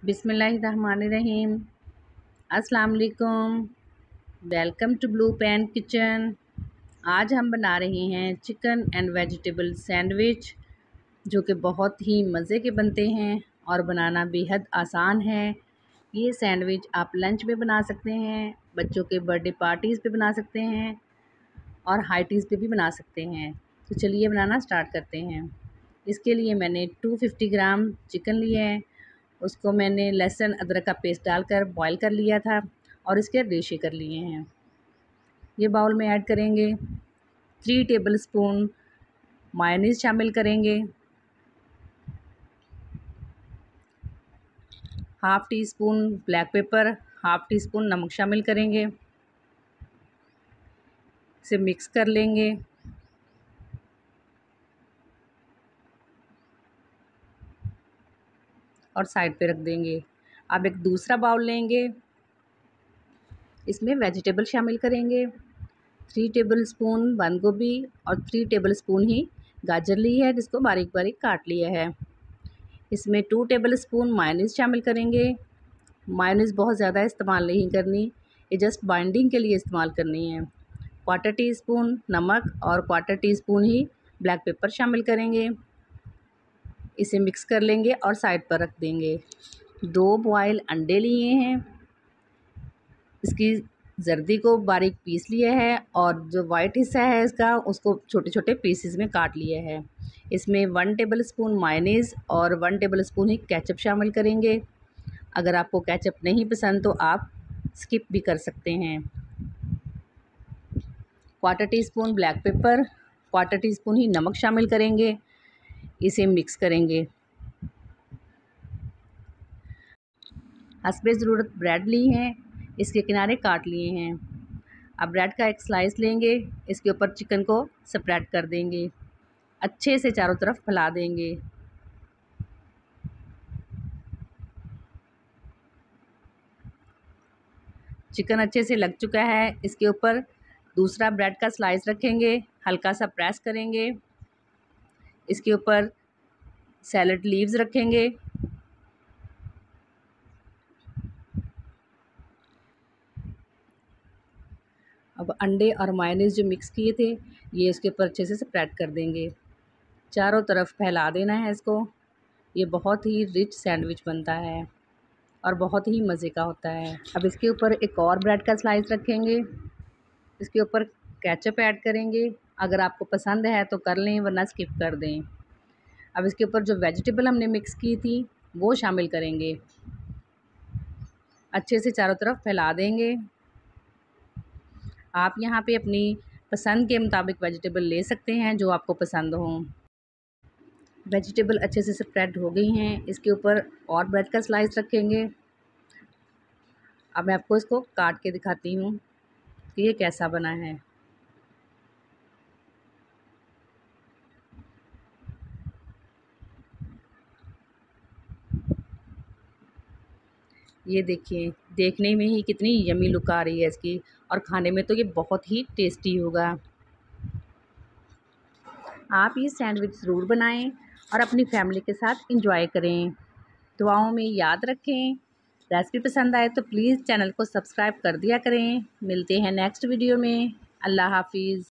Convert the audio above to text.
बिस्मिल्लाहिर्रहमानिर्रहीम। अस्सलाम वालेकुम। Welcome to blue pan kitchen. आज हम बना रहे हैं चिकन एंड वेजिटेबल सैंडविच, जो कि बहुत ही मज़े के बनते हैं और बनाना बेहद आसान है। ये सैंडविच आप लंच में बना सकते हैं, बच्चों के बर्थडे पार्टीज़ पे बना सकते हैं और हाई टीज़ पे भी बना सकते हैं। तो चलिए बनाना स्टार्ट करते हैं। इसके लिए मैंने 250 ग्राम चिकन लिया है। उसको मैंने लहसुन अदरक का पेस्ट डालकर बॉईल कर लिया था और इसके रेशे कर लिए हैं। ये बाउल में ऐड करेंगे 3 टेबलस्पून मायोनीज़ शामिल करेंगे, half tea spoon black paper, half tea spoon नमक शामिल करेंगे। इसे मिक्स कर लेंगे। और साइड पे रख देंगे। अब एक दूसरा बाउल लेंगे, इसमें वेजिटेबल शामिल करेंगे। 3 टेबलस्पून बंद गोभी और 3 टेबलस्पून ही गाजर ली है, जिसको बारीक बारीक काट लिया है। इसमें 2 टेबलस्पून मायोनीज़ शामिल करेंगे। मायोनीज़ बहुत ज़्यादा इस्तेमाल नहीं करनी, ये जस्ट बाइंडिंग के लिए इस्तेमाल करनी है। क्वार्टर टी स्पून नमक और क्वार्टर टी स्पून ही ब्लैक पेपर शामिल करेंगे। इसे मिक्स कर लेंगे और साइड पर रख देंगे। 2 बॉयल अंडे लिए हैं, इसकी जर्दी को बारीक पीस लिया है और जो वाइट हिस्सा है इसका, उसको छोटे छोटे पीसेस में काट लिया है। इसमें 1 टेबलस्पून मायोनीज़ और 1 टेबलस्पून ही केचप शामिल करेंगे। अगर आपको केचप नहीं पसंद तो आप स्किप भी कर सकते हैं। Quarter teaspoon black pepper, quarter teaspoon ही नमक शामिल करेंगे। इसे मिक्स करेंगे। हस्बे ज़रूरत ब्रेड ली हैं, इसके किनारे काट लिए हैं। अब ब्रेड का एक स्लाइस लेंगे, इसके ऊपर चिकन को स्प्रेड कर देंगे। अच्छे से चारों तरफ फैला देंगे। चिकन अच्छे से लग चुका है, इसके ऊपर दूसरा ब्रेड का स्लाइस रखेंगे, हल्का सा प्रेस करेंगे। इसके ऊपर सैलड लीव्स रखेंगे। अब अंडे और मायोनीज़ जो मिक्स किए थे, ये इसके ऊपर अच्छे से स्प्रेड कर देंगे। चारों तरफ फैला देना है इसको। ये बहुत ही रिच सैंडविच बनता है और बहुत ही मज़े का होता है। अब इसके ऊपर एक और ब्रेड का स्लाइस रखेंगे, इसके ऊपर केचप ऐड करेंगे। अगर आपको पसंद है तो कर लें, वरना स्किप कर दें। अब इसके ऊपर जो वेजिटेबल हमने मिक्स की थी वो शामिल करेंगे। अच्छे से चारों तरफ फैला देंगे। आप यहाँ पे अपनी पसंद के मुताबिक वेजिटेबल ले सकते हैं, जो आपको पसंद हो। वेजिटेबल अच्छे से स्प्रेड हो गई हैं, इसके ऊपर और ब्रेड का स्लाइस रखेंगे। अब मैं आपको इसको काट के दिखाती हूँ कि ये कैसा बना है। ये देखिए, देखने में ही कितनी यम्मी लुक आ रही है इसकी, और खाने में तो ये बहुत ही टेस्टी होगा। आप ये सैंडविच ज़रूर बनाएं और अपनी फैमिली के साथ एंजॉय करें। दुआओं में याद रखें। रेसिपी पसंद आए तो प्लीज़ चैनल को सब्सक्राइब कर दिया करें। मिलते हैं नेक्स्ट वीडियो में। अल्लाह हाफ़िज़।